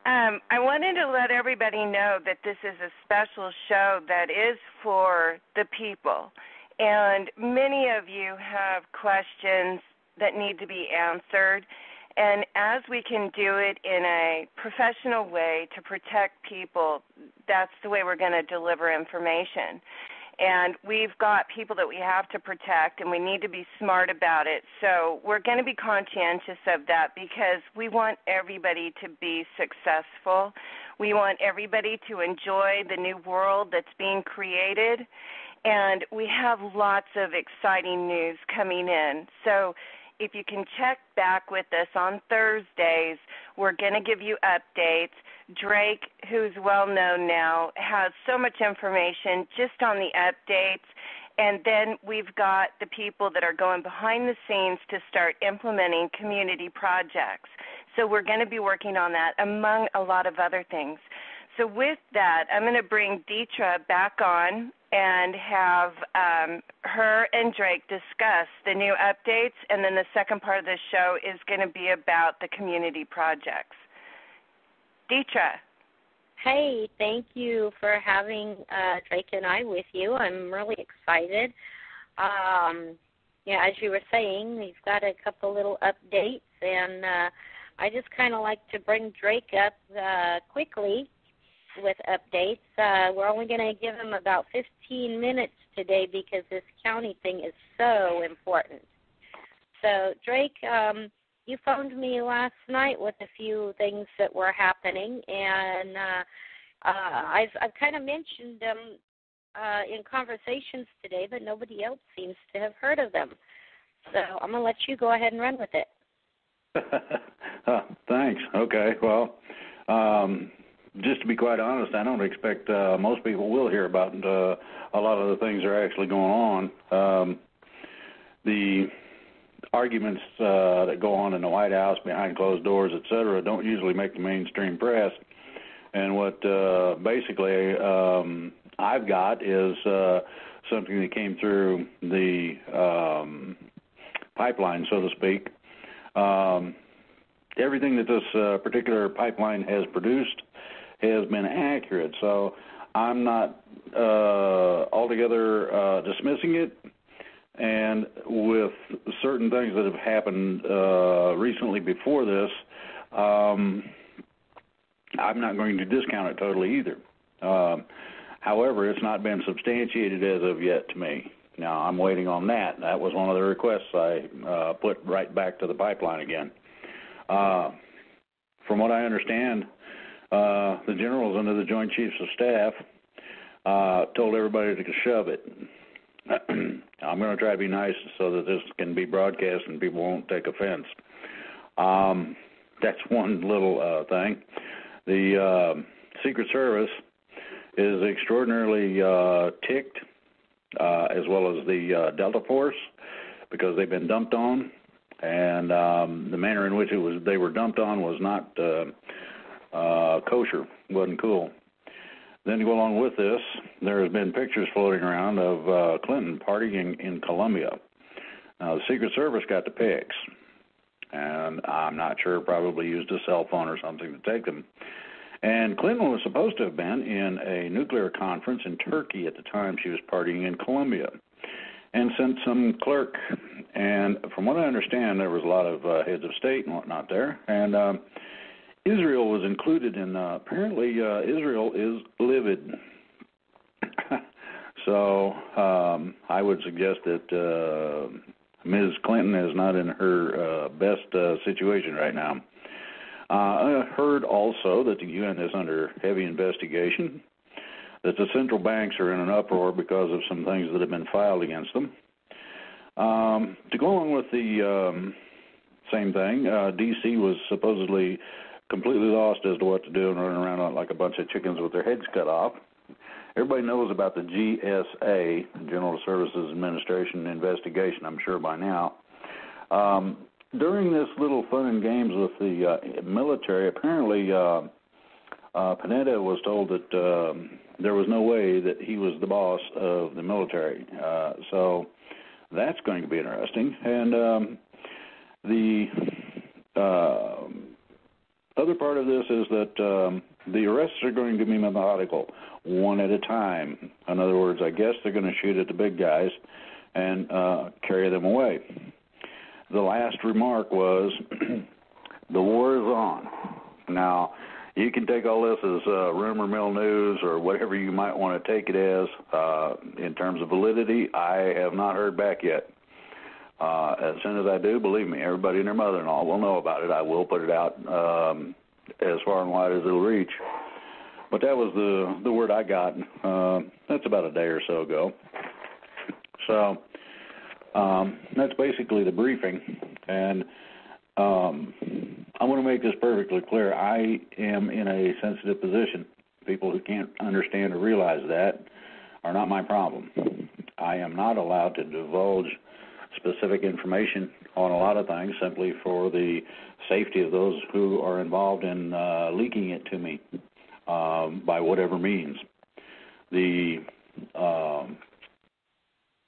I wanted to let everybody know that this is a special show that is for the people. And many of you have questions that need to be answered. And as we can do it in a professional way to protect people, that's the way we're going to deliver information. And we've got people that we have to protect, and we need to be smart about it. So we're going to be conscientious of that because we want everybody to be successful. We want everybody to enjoy the new world that's being created. And we have lots of exciting news coming in. So if you can check back with us on Thursdays, we're going to give you updates. Drake, who's well known now, has so much information just on the updates. And then we've got the people that are going behind the scenes to start implementing community projects. So we're going to be working on that, among a lot of other things. So with that, I'm going to bring Deetra back on and have her and Drake discuss the new updates, and then the second part of the show is going to be about the community projects. Deetra. Hey, thank you for having Drake and I with you. I'm really excited. As you were saying, we've got a couple little updates, and I just kind of like to bring Drake up quickly with updates. We're only going to give him about 15 minutes today because this county thing is so important. So, Drake, you phoned me last night with a few things that were happening, and I've kind of mentioned them in conversations today, but nobody else seems to have heard of them. So I'm going to let you go ahead and run with it. Thanks. Okay. Well, just to be quite honest, I don't expect most people will hear about a lot of the things that are actually going on. The arguments that go on in the White House behind closed doors, et cetera, don't usually make the mainstream press. And what basically I've got is something that came through the pipeline, so to speak. Everything that this particular pipeline has produced has been accurate. So I'm not altogether dismissing it. And with certain things that have happened recently before this, I'm not going to discount it totally either. However, it's not been substantiated as of yet to me. Now, I'm waiting on that. That was one of the requests I put right back to the pipeline again. From what I understand, the generals under the Joint Chiefs of Staff told everybody to shove it. I'm going to try to be nice so that this can be broadcast and people won't take offense. That's one little thing. The Secret Service is extraordinarily ticked, as well as the Delta Force, because they've been dumped on, and the manner in which they were dumped on was not kosher, wasn't cool. Then to go along with this, there has been pictures floating around of Clinton partying in Colombia. Now, the Secret Service got the pics, and I'm not sure, probably used a cell phone or something to take them. And Clinton was supposed to have been in a nuclear conference in Turkey at the time she was partying in Colombia, and sent some clerk. And from what I understand, there was a lot of heads of state and whatnot there, and Israel was included in, apparently Israel is livid. So I would suggest that Ms. Clinton is not in her best situation right now. I heard also that the UN is under heavy investigation, that the central banks are in an uproar because of some things that have been filed against them. To go along with the same thing, D.C. was supposedly completely lost as to what to do and running around like a bunch of chickens with their heads cut off. Everybody knows about the GSA, General Services Administration investigation, I'm sure by now. During this little fun and games with the military, apparently Panetta was told that there was no way that he was the boss of the military. So that's going to be interesting. And the other part of this is that the arrests are going to be methodical, one at a time. In other words, I guess they're going to shoot at the big guys and carry them away. The last remark was, the war is on. Now, you can take all this as rumor mill news or whatever you might want to take it as. In terms of validity, I have not heard back yet. As soon as I do, believe me, everybody and their mother-in-law will know about it. I will put it out as far and wide as it'll reach. But that was the word I got. That's about a day or so ago. So that's basically the briefing. And I want to make this perfectly clear. I am in a sensitive position. People who can't understand or realize that are not my problem. I am not allowed to divulge specific information on a lot of things simply for the safety of those who are involved in leaking it to me by whatever means. The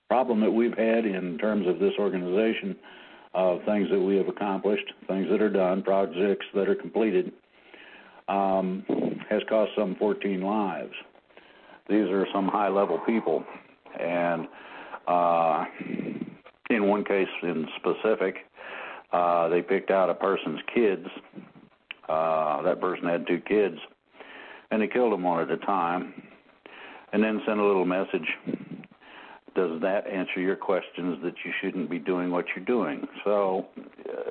problem that we've had in terms of this organization of things that we have accomplished, things that are done, projects that are completed, has cost some 14 lives. These are some high-level people, and in one case in specific, they picked out a person's kids. That person had 2 kids, and they killed them one at a time, and then sent a little message. Does that answer your questions that you shouldn't be doing what you're doing? So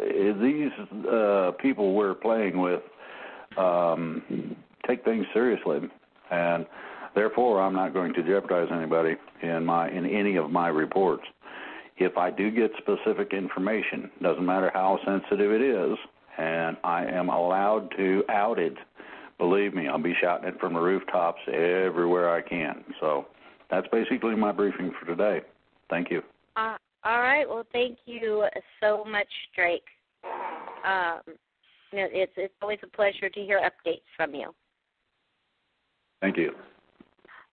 these people we're playing with take things seriously, and therefore I'm not going to jeopardize anybody in any of my reports. If I do get specific information, doesn't matter how sensitive it is, and I am allowed to out it, believe me, I'll be shouting it from the rooftops everywhere I can. So that's basically my briefing for today. Thank you. All right. Well, thank you so much, Drake. It's always a pleasure to hear updates from you. Thank you.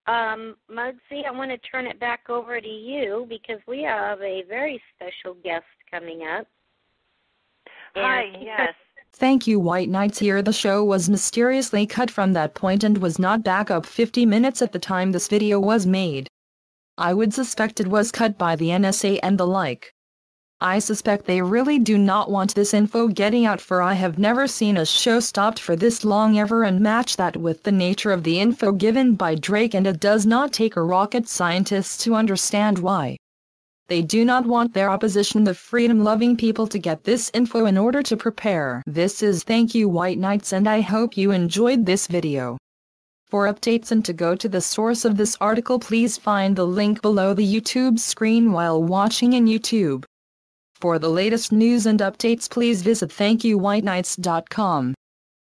Muggsy, I want to turn it back over to you because we have a very special guest coming up. Hi, yes. Thank you, White Knights. Here the show was mysteriously cut from that point and was not back up 50 minutes at the time this video was made. I would suspect it was cut by the NSA and the like. I suspect they really do not want this info getting out, for I have never seen a show stopped for this long ever, and match that with the nature of the info given by Drake, and it does not take a rocket scientist to understand why. They do not want their opposition, the freedom-loving people, to get this info in order to prepare. This is Thank You, White Knights, and I hope you enjoyed this video. For updates and to go to the source of this article, please find the link below the YouTube screen while watching in YouTube. For the latest news and updates, please visit thankyouwhiteknights.com.